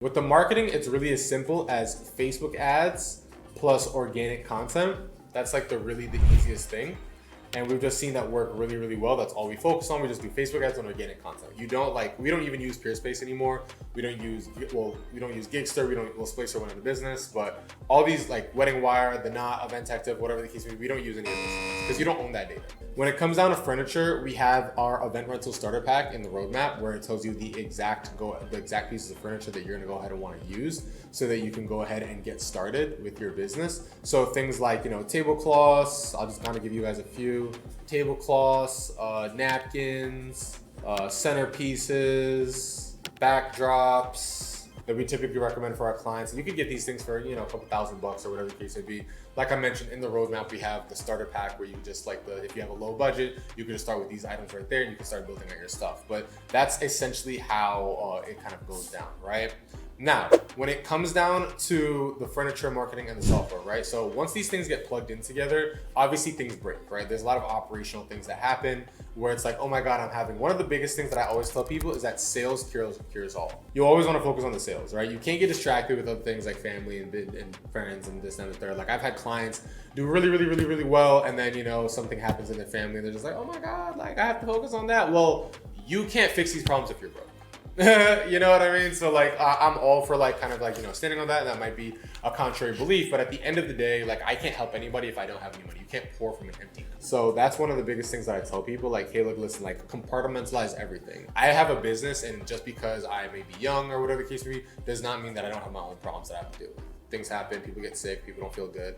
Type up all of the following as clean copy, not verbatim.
With the marketing, it's really as simple as Facebook ads plus organic content. That's like the easiest thing. And we've just seen that work really, really well. That's all we focus on. We just do Facebook ads and organic content. We don't even use Peerspace anymore. We don't use Gigster. Well, Splacer went into business, but all these like Wedding Wire, The Knot, Event Active, whatever the case may be, we don't use any of this because you don't own that data. When it comes down to furniture, we have our event rental starter pack in the roadmap where it tells you the exact pieces of furniture that you're gonna go ahead and want to use so that you can go ahead and get started with your business. So things like, tablecloths, I'll just kind of give you guys a few. Tablecloths, napkins, centerpieces, backdrops that we typically recommend for our clients. And you could get these things for, a couple $1,000 or whatever the case may be. Like I mentioned in the roadmap, we have the starter pack where you just if you have a low budget, you can just start with these items right there and you can start building out your stuff. But that's essentially how it kind of goes down, right? Now, when it comes down to the furniture marketing and the software, right? So once these things get plugged in together, obviously things break, right? There's a lot of operational things that happen where it's like, oh my God, one of the biggest things that I always tell people is that sales cures all. You always want to focus on the sales, right? You can't get distracted with other things like family and friends and this and the third. Like I've had clients do really, really, really, really well. And then, something happens in their family and they're just like, oh my God, like I have to focus on that. Well, you can't fix these problems if you're broke. You know what I mean? So I'm all for standing on that, and that might be a contrary belief, but at the end of the day, I can't help anybody if I don't have any money. You can't pour from an empty cup. So that's one of the biggest things that I tell people, hey, look, listen, compartmentalize everything. I have a business, and just because I may be young or whatever the case may be, does not mean that I don't have my own problems that I have to deal with. Things happen, people get sick, people don't feel good,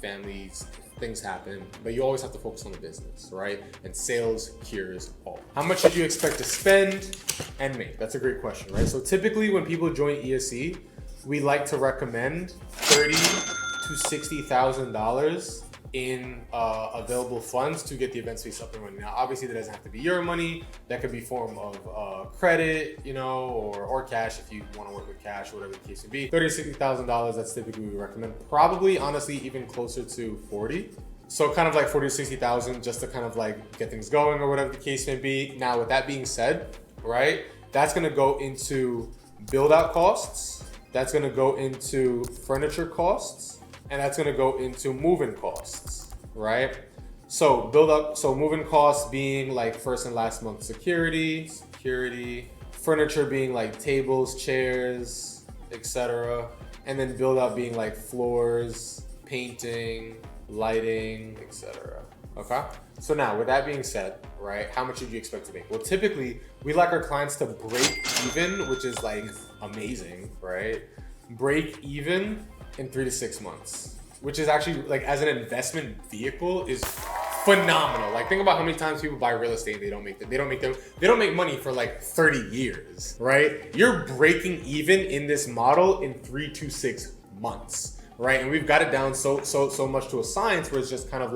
families, things happen, but you always have to focus on the business, right? And sales cures all. How much did you expect to spend and make? That's a great question, right? So typically when people join ESE, we like to recommend $30,000 to $60,000 in available funds to get the event space up and running. Now, obviously that doesn't have to be your money. That could be form of credit, or cash if you want to work with cash, whatever the case may be. $30,000 to $60,000, that's typically what we recommend. Probably, honestly, even closer to 40. So kind of like 40 to 60,000 just to kind of get things going or whatever the case may be. Now, with that being said, right, that's going to go into build out costs. That's going to go into furniture costs. And that's gonna go into move-in costs, right? So move-in costs being first and last month security, furniture being tables, chairs, etc. And then build out being floors, painting, lighting, etc. Okay? So now with that being said, right, how much did you expect to make? Well, typically we like our clients to break even, which is amazing, right? Break even in 3 to 6 months, which is actually as an investment vehicle is phenomenal. Think about how many times people buy real estate and they don't make money for 30 years, right? You're breaking even in this model in 3 to 6 months, right? And we've got it down so much to a science where it's just kind of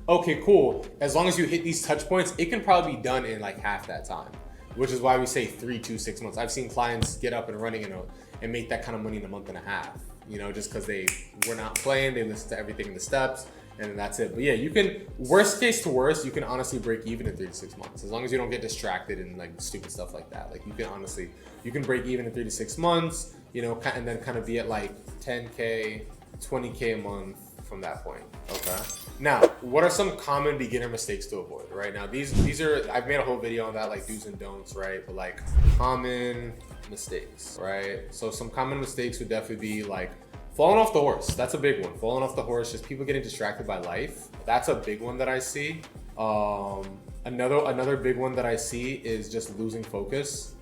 okay, cool. As long as you hit these touch points, it can probably be done in half that time, which is why we say 3 to 6 months. I've seen clients get up and running and make that kind of money in a month and a half. Just because they were not playing, they listened to everything in the steps, and then that's it. But yeah, you can, worst case to worst, you can honestly break even in 3 to 6 months, as long as you don't get distracted and stupid stuff like that. You can break even in 3 to 6 months, and then kind of be at 10K, 20K a month from that point. Okay. Now, what are some common beginner mistakes to avoid, right? Now, these are, I've made a whole video on that, do's and don'ts, right? But common mistakes, right? So some common mistakes would definitely be falling off the horse. That's a big one. Falling off the horse, just people getting distracted by life. That's a big one that I see. Another big one that I see is just losing focus.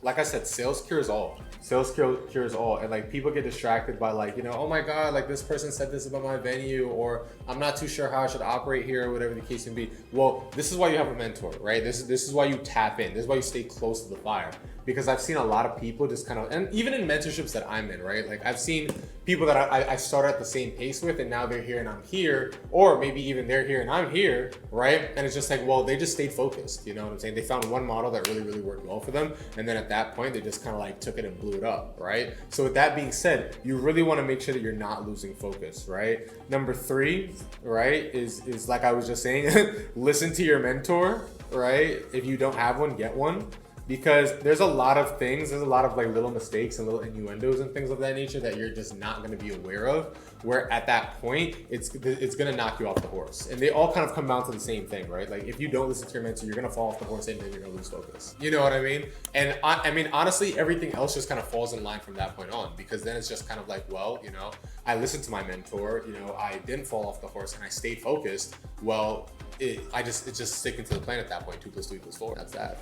Like I said, sales cures all. Sales cures all. And people get distracted by oh my God, this person said this about my venue, or I'm not too sure how I should operate here, or whatever the case may be. Well, this is why you have a mentor, right? This is why you tap in. This is why you stay close to the fire. Because I've seen a lot of people just kind of, and even in mentorships that I'm in, right? I've seen people that I start at the same pace with, and now they're here and I'm here, or maybe even they're here and I'm here, right? And it's just well, they just stayed focused, you know what I'm saying? They found one model that really, really worked well for them. And then at that point, they just kind of took it and blew it up, right? So with that being said, you really want to make sure that you're not losing focus, right? Number 3, right, is like I was just saying, listen to your mentor, right? If you don't have one, get one. because there's a lot of things, there's a lot of like little mistakes and little innuendos and things of that nature that you're just not going to be aware of, where at that point it's going to knock you off the horse. And they all kind of come down to the same thing, right? Like if you don't listen to your mentor, you're going to fall off the horse and then you're going to lose focus. You know what I mean? And I mean, honestly, everything else just kind of falls in line from that point on, because then it's just kind of like, well, you know, I listened to my mentor, you know, I didn't fall off the horse and I stayed focused. Well, it's just sticking to the plan at that point. 2 + 2 = 4. That's that.